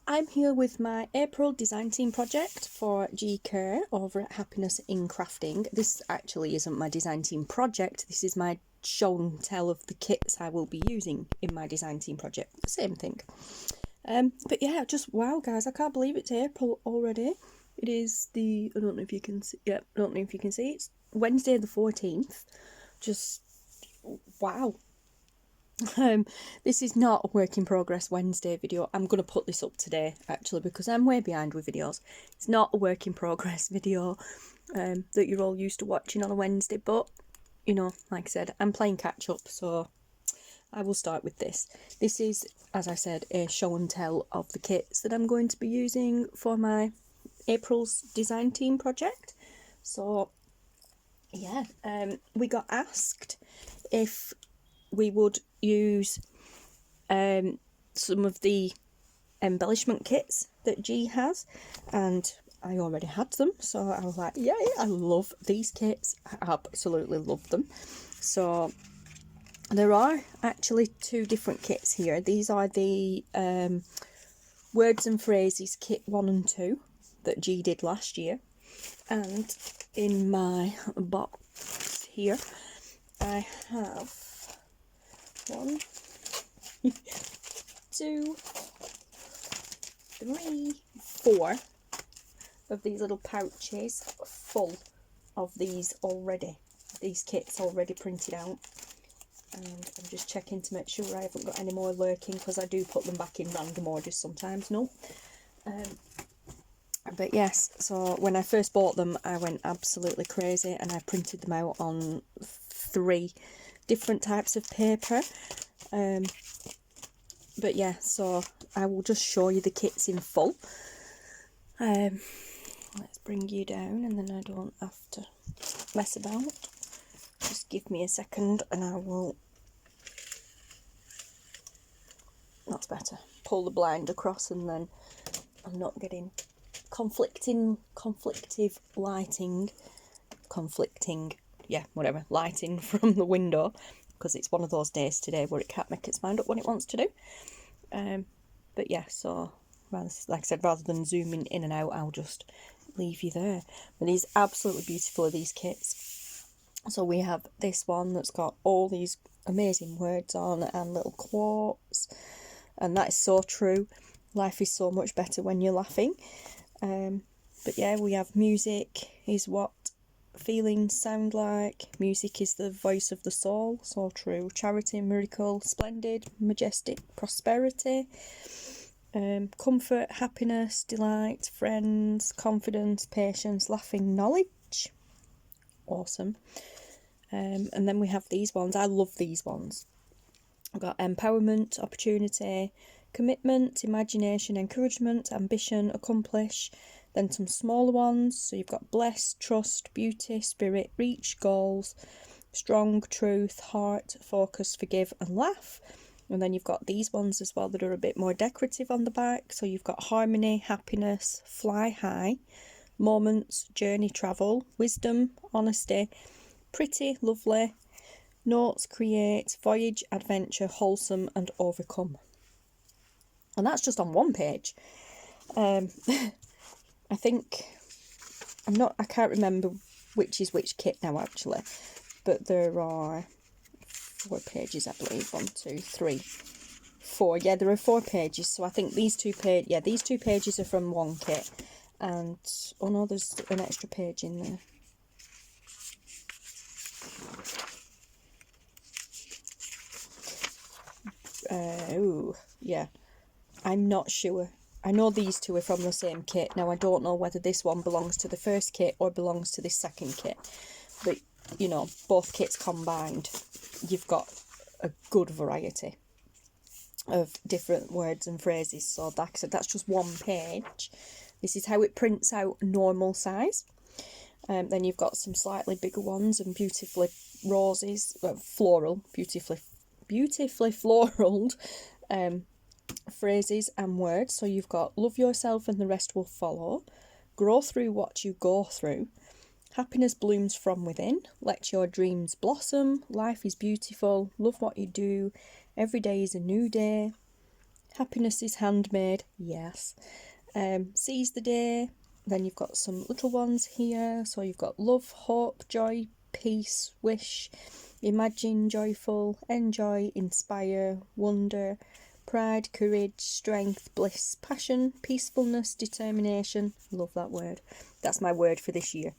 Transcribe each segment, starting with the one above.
I'm here with my April design team project for Gi Kerr over at Happiness in Crafting. This actually isn't my design team project, this is my show and tell of the kits I will be using in my design team project. Same thing. But yeah, just wow guys, I can't believe it's April already. It is I don't know if you can see, it's Wednesday the 14th. Just wow. This is not a work in progress Wednesday video. I'm going to put this up today actually because I'm way behind with videos. It's not a work in progress video that you're all used to watching on a Wednesday, but you know, like I said, I'm playing catch up, so I will start with this. This is, as I said, a show and tell of the kits that I'm going to be using for my April's design team project. So yeah, we got asked if we would use some of the embellishment kits that Gi has, and I already had them, so I was like, yeah, I love these kits. I absolutely love them. So there are actually two different kits here. These are the words and phrases kit 1 and 2 that Gi did last year, and in my box here I have 1, 2, 3, 4 of these little pouches full of these kits already printed out, and I'm just checking to make sure I haven't got any more lurking, because I do put them back in random orders sometimes. But yes, so when I first bought them I went absolutely crazy and I printed them out on 3 different types of paper. But yeah, so I will just show you the kits in full. Let's bring you down and then I don't have to mess about. Just give me a second and I will, that's better, pull the blind across and then I'm not getting conflicting lighting from the window, because it's one of those days today where it can't make its mind up what it wants to do. But yeah, so like I said, rather than zooming in and out, I'll just leave you there. But these absolutely beautiful are these kits. So we have this one that's got all these amazing words on and little quotes, and that is so true. Life is so much better when you're laughing. But yeah, we have music is what feelings sound like. Music is the voice of the soul, so true. Charity, miracle, splendid, majestic, prosperity. Comfort, happiness, delight, friends, confidence, patience, laughing, knowledge. Awesome. And then we have these ones. I love these ones. I've got empowerment, opportunity, commitment, imagination, encouragement, ambition, accomplish. Then some smaller ones. So you've got bless, trust, beauty, spirit, reach, goals, strong, truth, heart, focus, forgive and laugh. And then you've got these ones as well that are a bit more decorative on the back. So you've got harmony, happiness, fly high, moments, journey, travel, wisdom, honesty, pretty, lovely, notes, create, voyage, adventure, wholesome and overcome. And that's just on one page. I think, I can't remember which is which kit now actually, but there are 4 pages, I believe. 1, 2, 3, 4. Yeah, there are 4 pages. So I think these 2 pages are from one kit, and oh no, there's an extra page in there. Oh yeah, I'm not sure. I know these 2 are from the same kit. Now I don't know whether this one belongs to the first kit or belongs to this second kit, but you know, both kits combined, you've got a good variety of different words and phrases. So like I said, that's just one page. This is how it prints out normal size. Then you've got some slightly bigger ones and beautifully roses, floral, beautifully floraled phrases and words. So you've got love yourself and the rest will follow, grow through what you go through, happiness blooms from within, let your dreams blossom, life is beautiful, love what you do, every day is a new day, Happiness is handmade, yes. Seize the day. Then you've got some little ones here. So you've got love, hope, joy, peace, wish, imagine, joyful, enjoy, inspire, wonder, pride, courage, strength, bliss, passion, peacefulness, determination. Love that word. That's my word for this year.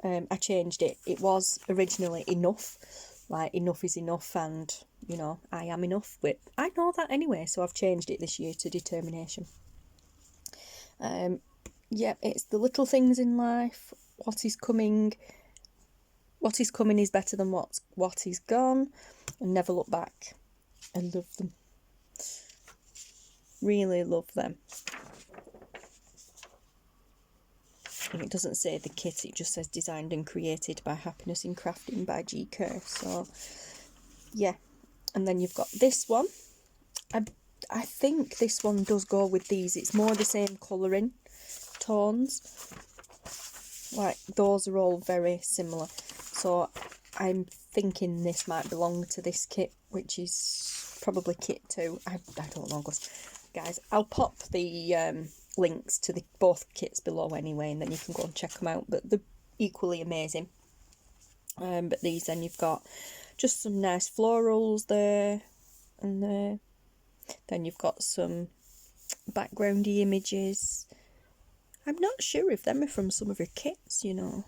I changed it. It was originally enough, like enough is enough, and you know, I am enough, but I know that anyway, so I've changed it this year to determination. Yeah, it's the little things in life. What is coming is better than what is gone, and never look back. I love them. Really love them. And it doesn't say the kit, it just says designed and created by Happiness in Crafting by Gi Kerr. So yeah, and then you've got this one. I think this one does go with these. It's more the same colouring tones. Like, those are all very similar. So I'm thinking this might belong to this kit, which is probably kit 2. I don't know, guys. I'll pop the links to both kits below anyway, and then you can go and check them out. But they're equally amazing. But these, then you've got just some nice florals there and there. Then you've got some backgroundy images. I'm not sure if them are from some of her kits, you know.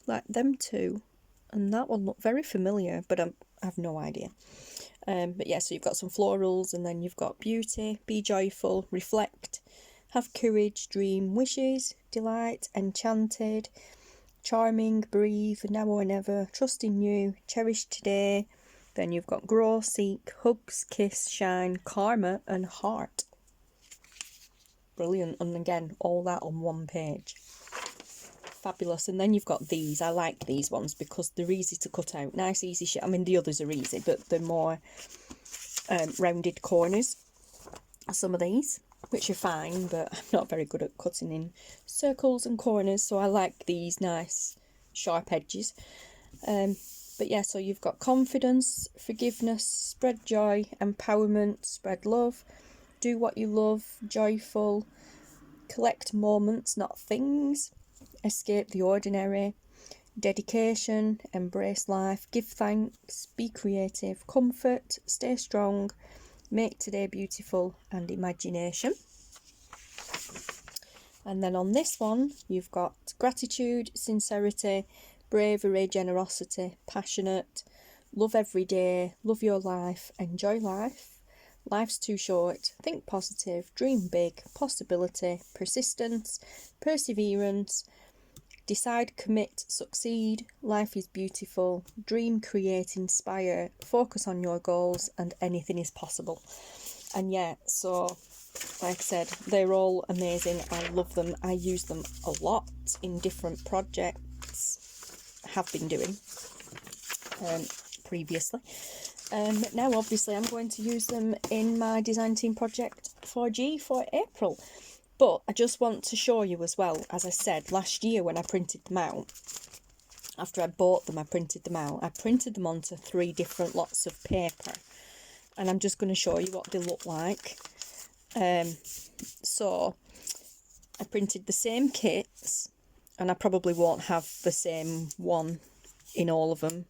Like them two. And that one looked very familiar, but I have no idea. But yeah, so you've got some florals, and then you've got beauty, be joyful, reflect, have courage, dream, wishes, delight, enchanted, charming, breathe, now or never, trust in you, cherish today. Then you've got grow, seek, hugs, kiss, shine, karma, and heart. Brilliant. And again, all that on one page. Fabulous. And then you've got these. I like these ones because they're easy to cut out. Nice, easy shit. I mean, the others are easy, but they're more rounded corners. Some of these, which are fine, but I'm not very good at cutting in circles and corners, so I like these nice sharp edges. But yeah, so you've got confidence, forgiveness, spread joy, empowerment, spread love, do what you love, joyful, collect moments, not things, escape the ordinary, dedication, embrace life, give thanks, be creative, comfort, stay strong, make today beautiful, and imagination. And then on this one, you've got gratitude, sincerity, bravery, generosity, passionate, love every day, love your life, enjoy life, life's too short, think positive, dream big, possibility, persistence, perseverance, decide, commit, succeed, life is beautiful, dream, create, inspire, focus on your goals, and anything is possible. And yeah, so like I said, they're all amazing. I love them. I use them a lot in different projects. Have been doing previously. Now obviously I'm going to use them in my design team project for G for April. But I just want to show you as well, as I said, last year when I printed them out, after I bought them, I printed them out. I printed them onto 3 different lots of paper. And I'm just going to show you what they look like. So I printed the same kits, and I probably won't have the same one in all of them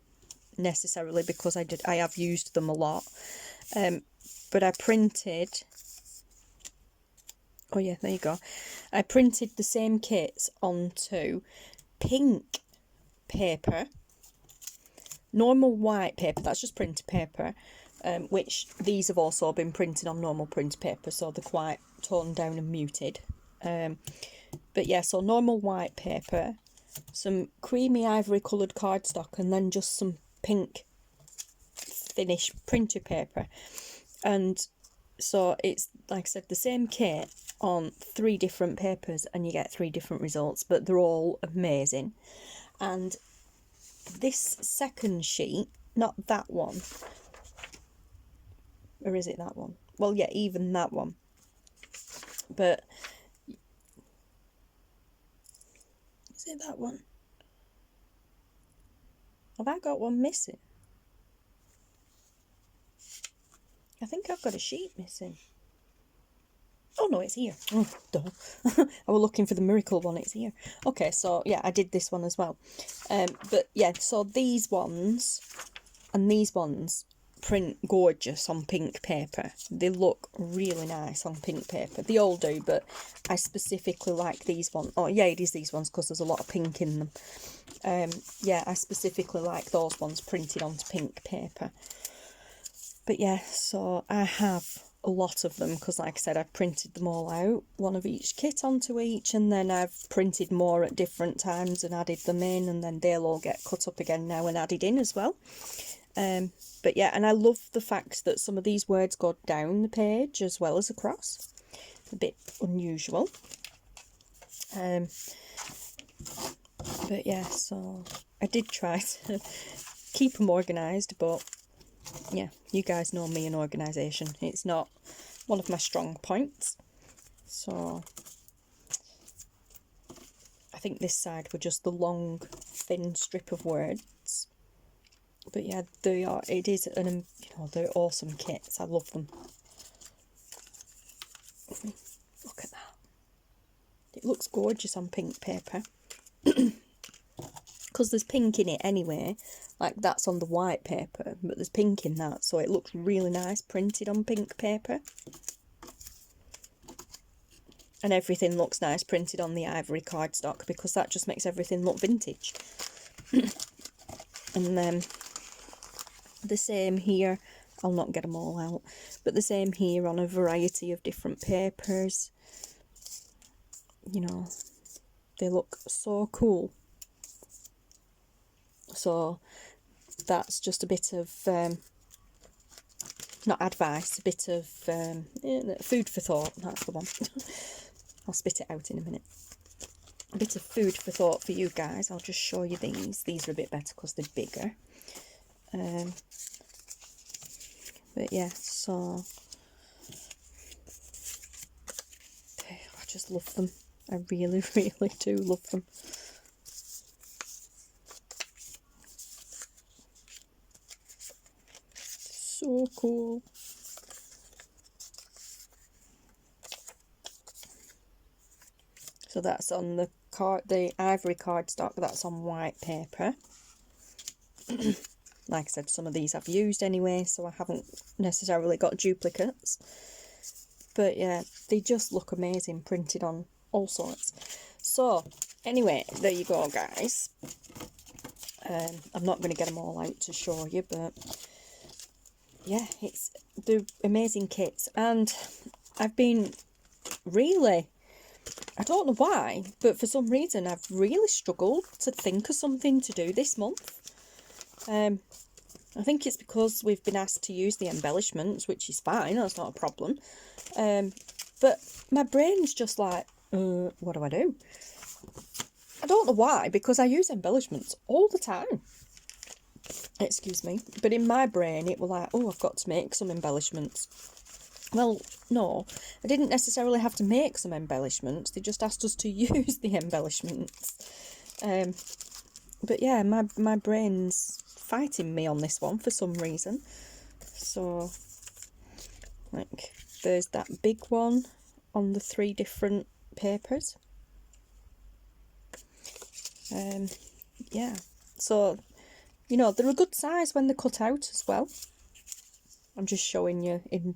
necessarily because I have used them a lot. But I printed, oh yeah, there you go. I printed the same kits onto pink paper, normal white paper, that's just printer paper, which these have also been printed on normal print paper, so they're quite toned down and muted. But yeah, so normal white paper, some creamy ivory coloured cardstock, and then just some pink finish printer paper. And so it's, like I said, the same kit on 3 different papers, and you get 3 different results, but they're all amazing. And this second sheet, not that one, or is it that one? Well, yeah, even that one. But is it that one? Have I got one missing? I think I've got a sheet missing. Oh no, it's here. Oh, duh. I was looking for the miracle one, it's here. Okay, so yeah, I did this one as well. But yeah, so these ones and these ones print gorgeous on pink paper. They look really nice on pink paper. They all do, but I specifically like these ones. Oh yeah, it is these ones because there's a lot of pink in them. Yeah, I specifically like those ones printed onto pink paper. But yeah, so I have a lot of them because, like I said, I've printed them all out, one of each kit onto each, and then I've printed more at different times and added them in, and then they'll all get cut up again now and added in as well. But yeah, and I love the fact that some of these words go down the page as well as across. A bit unusual. But yeah, so I did try to keep them organised, but yeah, you guys know me and organisation. It's not one of my strong points. So I think this side were just the long, thin strip of words. But yeah, they are. It is an, they're awesome kits. I love them. Look at that. It looks gorgeous on pink paper. Because there's pink in it anyway, like that's on the white paper, but there's pink in that, so it looks really nice printed on pink paper. And everything looks nice printed on the ivory cardstock because that just makes everything look vintage. And then the same here, I'll not get them all out, but the same here on a variety of different papers. You know, they look so cool. So that's just a bit of, not advice, a bit of food for thought, that's the one. I'll spit it out in a minute. A bit of food for thought for you guys. I'll just show you these. These are a bit better because they're bigger. But yeah, so I just love them. I really, really do love them. So cool. So that's on the ivory cardstock. That's on white paper. Like I said, some of these I've used anyway, so I haven't necessarily got duplicates. But yeah, they just look amazing printed on all sorts. So anyway, there you go, guys. I'm not going to get them all out to show you, but yeah, they're amazing kits. And I've been really, I don't know why, but for some reason I've really struggled to think of something to do this month. I think it's because we've been asked to use the embellishments, which is fine, that's not a problem. But my brain's just like, what do I do? I don't know why, because I use embellishments all the time. Excuse me. But in my brain, it was like, oh, I've got to make some embellishments. Well, no, I didn't necessarily have to make some embellishments. They just asked us to use the embellishments. But yeah, my brain's fighting me on this one for some reason. So, like, there's that big one on the 3 different papers. Yeah, so, you know, they're a good size when they're cut out as well. I'm just showing you in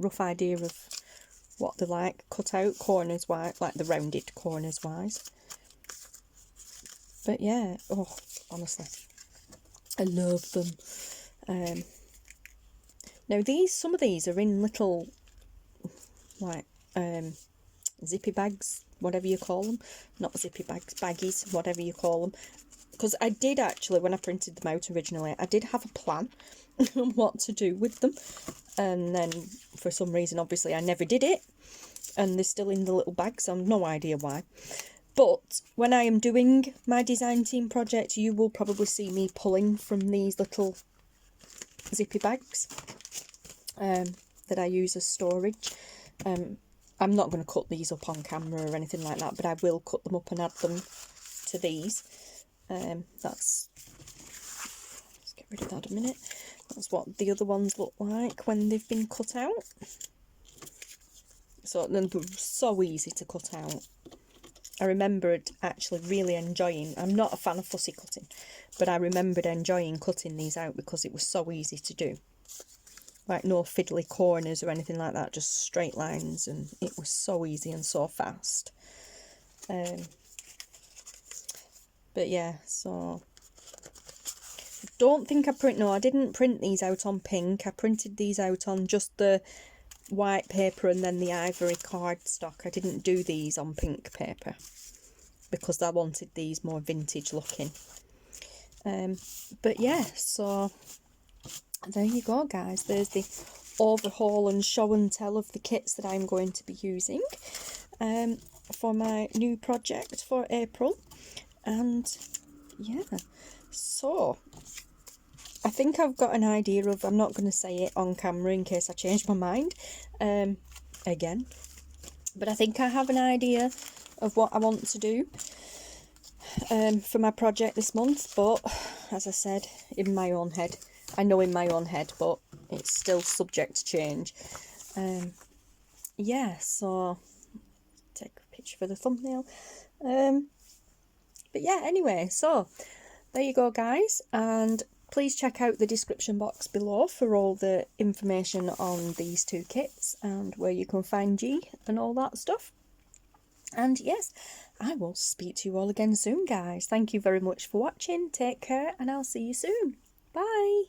rough idea of what they're like cut out corners wise, like the rounded corners wise. But yeah, oh, honestly, I love them. Now some of these are in little, like, zippy bags, whatever you call them. Not zippy bags, baggies, whatever you call them. Because I did actually, when I printed them out originally, I did have a plan on what to do with them. And then, for some reason, obviously, I never did it. And they're still in the little bags, so I've no idea why. But when I am doing my design team project, you will probably see me pulling from these little zippy bags that I use as storage. I'm not going to cut these up on camera or anything like that, but I will cut them up and add them to these. Let's get rid of that a minute. That's what the other ones look like when they've been cut out. So they're so easy to cut out. I remembered actually really enjoying, I'm not a fan of fussy cutting, but I remembered enjoying cutting these out because it was so easy to do. Like no fiddly corners or anything like that, just straight lines, and it was so easy and so fast. But yeah, so don't think I didn't print these out on pink. I printed these out on just the white paper and then the ivory cardstock. I didn't do these on pink paper because I wanted these more vintage looking. But yeah, so there you go, guys. There's the overhaul and show and tell of the kits that I'm going to be using for my new project for April. And yeah, so I think I've got an idea of, I'm not going to say it on camera in case I change my mind again, but I think I have an idea of what I want to do for my project this month. But as I said, in my own head, I know in my own head, but it's still subject to change. Yeah, so take a picture for the thumbnail. But yeah, anyway, so there you go, guys, and please check out the description box below for all the information on these two kits and where you can find Gi and all that stuff. And yes, I will speak to you all again soon, guys. Thank you very much for watching. Take care, and I'll see you soon. Bye.